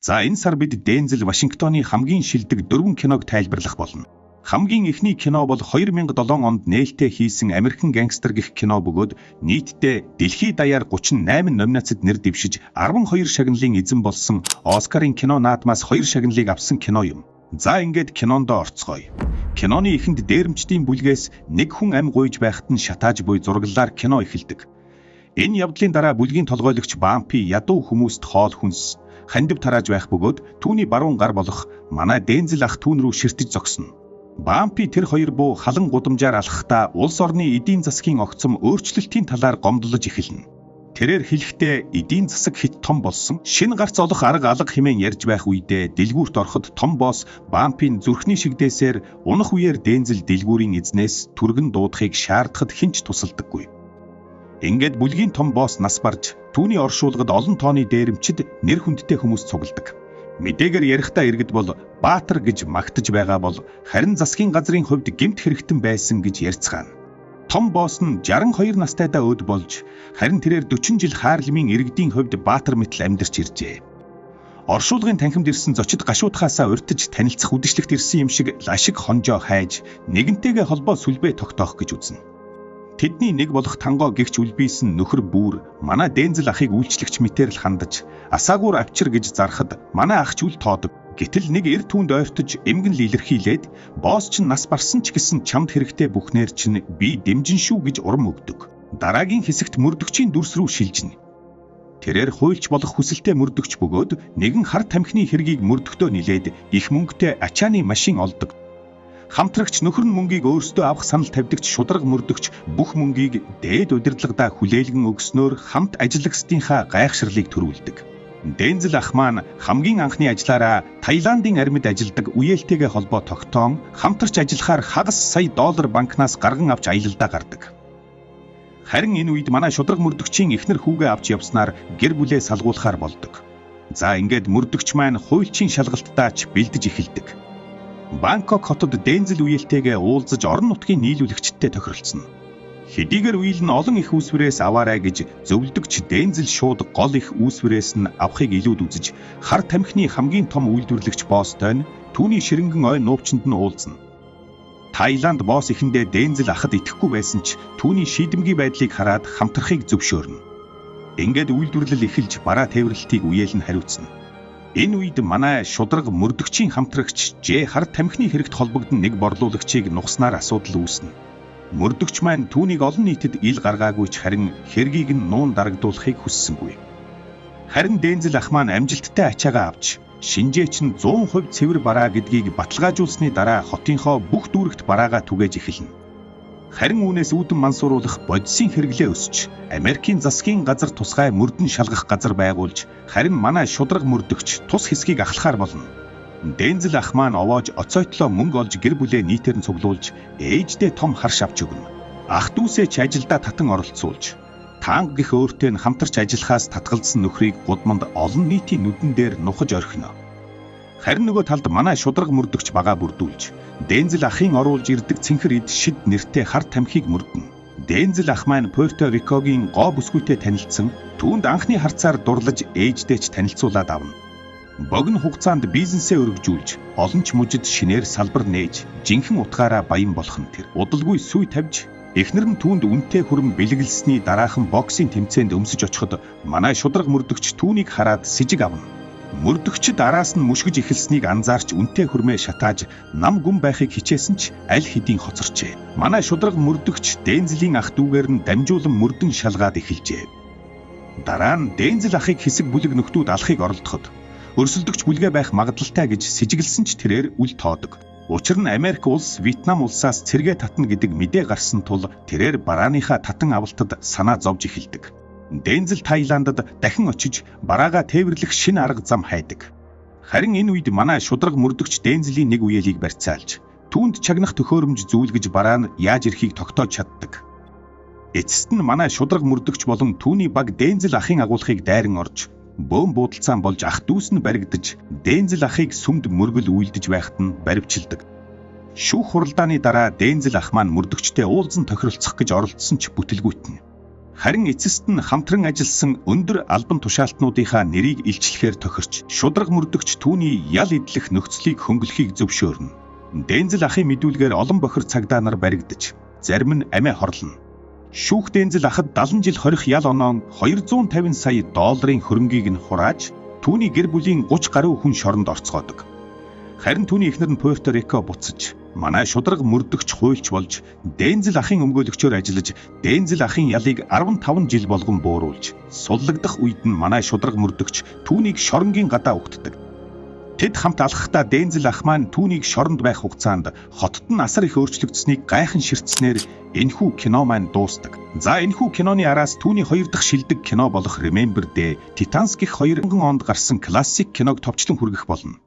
За энэ сар бид Дензел Вашингтоны хамгийн шилдэг 4 киног тайлбарлах болно. Хамгийн эхний кино бол 2007 онд нээлттэй хийсэн Америкэн гангстер гэх кино бөгөөд нийтдээ дэлхийд даяар 38 номинацид нэр дэвшиж 12 шагналын эзэн болсон Оскарын кино наадмаас 2 шагналыг авсан кино юм. За ингээд кинондоо орцгоё. Киноны эхэнд дээрэмчдийн бүлгээс нэг хүн ам гуйж байхад нь шатааж буй зураглалаар кино эхэлдэг. Энэ явдлын дараа бүлгийн толгойлогч Бампи ядуу хүмүүст хоол хүнс хандив тарааж байх бөгөөд түүний баруун гар болох манай Дензел ах түүн рүү ширтэж зогсно. Бампи тэр хоёр буу халан гудамжаар алхахдаа улс орны эдийн засгийн огцом өөрчлөлтийн талаар гомдлож эхэлнэ. Тэрээр хэлэхдээ эдийн засаг хэд том болсон, шинэ гарц олох арга алга хэмээн ярьж байх үедээ дэлгүүрт ороход том босс Бампийн зүрхний шигдээсээр унах үеэр Дензел дэлгүүрийн эзнээс түргэн дуудахыг шаардахад хинч тусалдаггүй. Ингээд бүлгийн том босс нас барж түүний оршуулгад олон тооны дээрэмчид нэр хүндтэй хүмүүс цугладаг. Мэдээгээр ярихдаа иргэд бол баатар гэж магтаж байгаа бол харин засгийн газрын хувьд гэмт хэрэгтэн байсан гэж ярьцгаана. Том босс нь 62 настайдаа өд болж харин тэрээр 40 жил хаарлмын иргэдийн хувьд баатар мэтэл амьдарч иржээ. Оршуулгын танхимд ирсэн зочид гашуудхаасаа урьдчилж танилцах үдэшлэгт ирсэн юм шиг лашиг хонжоо хайж нэгэнтэйгээ холбоо сүлбээ тогтоох гэж үзнэ. Тэдний нэг болох тангоо гихч үлбийсэн нөхөр бүр манай Дензел ахыг үйлчлэгч мэтээр л хандаж асаагуур авчир гэж зархад манай ахч үл тоодог. Гэтэл нэг эр түүнд ойртож эмгэн л илэрхийлээд босс чинь нас барсан ч гэсэн чамд хэрэгтэй бүхнээр чинь би дэмжин шүү гэж урам өгдөг. Дараагийн хэсэгт мөрдөгчийн дүрс рүү шилжинэ. Тэрээр хуйлч болох хүсэлтэй мөрдөгч бөгөөд нэгэн хар тамхины хэргийг мөрдөгтөө нилээд их мөнгөтэй ачааны машин олдог. Хамтрагч нөхөр нь мөнгийг өөрсдөө авах санал тавьдагч шударга мөрдөгч бүх мөнгийг дээд удирдлагадаа хүлээлгэн өгснөөр хамт ажиллагчдынхаа гайхшрлыг төрүүлдэг. Дензел ах маань хамгийн анхны ажлаараа Таиландын армид ажилдаг үеэлтэйгээ холбоо тогтоон хамтарч ажиллахаар хагас сая доллар банкнаас гарган авч аялалдаа гардаг. Харин энэ үед манай шударга мөрдөгчийн эхнэр хүүгээ авч явснаар гэр бүлээ салгуулахаар болдог. За ингээд мөрдөгч маань хуйлчийн шалгалтаач бэлдэж эхэлдэг. Бангкок хотод Дензел үеэлтэйгээ уулзаж орон нутгийн нийлүүлэгчтэй тохиролцсон. Хэдийгээр үйл нь олон их үүсвэрээс аваарай гэж зөвлөдөгч Дензел шууд гол их үүсвэрээс нь авахыг илүүд үзэж хар тамхины хамгийн том үйлдвэрлэгч босстой нь түүний ширэнгэн ой нуувчинд нь уулзна. Таиланд босс ихэндээ Дензел ахад итгэхгүй байсан ч түүний шийдэмгий байдлыг хараад хамтрахыг зөвшөөрнө. Ингээд үйлдвэрлэл эхэлж бараа тээвэрлэлтийг үеэл нь хариуцна. Энэ үед манай шударга мөрдөгчийн хамтрагч Ж хар тамхины хэрэгт холбогдсон нэг борлуулагчийг нухснаар асуудал үүснэ. Мөрдөгч маань түүнийг олон нийтэд ил гаргаагүй ч харин хэргийг нь нуун дарагдуулахыг хүссэнгүй. Харин Дензел ах маань амжилттай ачаагаа авч шинжээч нь 100% цэвэр бараа гэдгийг баталгаажуулсны дараа хотынхоо бүх дүүрэгт бараагаа түгээж эхэлнэ. Харин үүнээс үүдэн мансууруулах бодисын хэрэглээ өсч Америкийн засгийн газар тусгай мөрдөн шалгах газар байгуулж харин манай шударга мөрдөгч тус хэсгийг ахлахаар болно. Дензел ах маань овоож оцойтлоо мөнгө олж гэр бүлээ нийтээр нь цуглуулж ээждээ том харш авч өгнө. Ах дүүсээ ч ажилдаа татан оролцуулж таанг гих өөртөө хамтарч ажиллахаас татгалзсан нөхрийг гудманд олон нийтийн нүдэн дээр нухаж орхино. Харин нөгөө талд манай шударга мөрдөгч багаа бүрдүүлж Дензел ахын оруулж ирдэг цэнхэр эд шид нэртэй хар тамхиг мөрдөн. Дензел ах маань Пуэрто Рикогийн гоо бүсгүйтэй танилцсан түүнд анхны харцаар дурлаж ээждээ ч танилцуулаад авна. Богино хугацаанд бизнесээ өргөжүүлж олон ч мужид шинээр салбар нээж жинхэнэ утгаараа баян болох нь тэр. Удалгүй сүй тавьж эхнэр нь түүнд үнэтэй хүрэн бэлгэлсэний дараахан боксийн тэмцээнд өмсөж очиход манай шударга мөрдөгч түүнийг хараад сэжиг авна. Мөрдөгчд араас нь мушгиж эхэлснийг анзаарч үнэтэй хүрмээ шатааж нам гүн байхыг хичээсэн ч аль хэдийн хоцорчээ. Манай шударга мөрдөгч Дензелийн ах дүүгээр нь дамжуулан мөрдөн шалгаад эхэлжээ. Дараа нь Дензел ахыг хэсэг бүлэг нөхдүүд алахыг оролдоход өрсөлдөгч бүлгээ байх магадлалтай гэж сэжиглсэн ч тэрээр үл тоодог. Учир нь Америк улс Вьетнам улсаас цэргээ татна гэдэг мэдээ гарсан тул тэрээр барааныхаа татан авалтад санаа зовж эхэлдэг. Дензел Таиландад дахин очиж бараагаа тээвэрлэх шинэ арга зам хайдаг. Харин энэ үед манай шударга мөрдөгч Дензелийн нэг үеэлийг барьцаалж түүнд чагнах төхөөрөмж зүйлгэж бараа нь яаж ирэхийг тогтоож чаддаг. Эцэст нь манай шударга мөрдөгч болон түүний баг Дензел ахын агуулгыг дайран орж бөөм буудалцаан болж ах дүүс нь баригдаж Дензел ахыг сүмд мөргөл үйлдэж байхад нь баривчилдаг. Шүүх хуралдааны дараа Дензел ах маань мөрдөгчтэй уулзан тохиролцох гэж оролдсон ч бүтэлгүйтэн. Харин эцэст нь хамтран ажилласан өндөр албан тушаалтнуудынхаа нэрийг илчлэхээр тохирч шударга мөрдөгч түүний ял идлэх нөхцөлийг хөнгөлөхийг зөвшөөрнө. Дензел ахын мэдүүлгээр олон бохир цагдаа нар баригдаж, зарим нь амиа хорлоно. Шүүх Дензел ахад 70 жил хорих ял оноо 250 сая долларын хөрөнгийг нь хурааж, түүний гэр бүлийн 30 гаруй хүн шоронд орцгоодог. Харин түүний эхнэр нь Пуэрто Рико буцаж, манай шударга мөрдөгч хуульч болж, Дензел ахын өмгөөлөгчөөр ажиллаж, Дензел ахын ялыг 15 жил болгон бууруулж, суллагдах үед нь манай шударга мөрдөгч түүнийг шоронгийн гадаа угтдаг. Тэд хамт алхахдаа Дензел ах маань түүнийг шоронд байх хугацаанд хотод нь асар их өөрчлөгдсөнийг гайхан ширтснээр энэхүү кино маань дуустдаг. За энэхүү киноны араас түүний 2 дахь шилдэг кино болох Remember Day, Titanic 2000 онд гарсан классик киног товчлон хүргэх болно.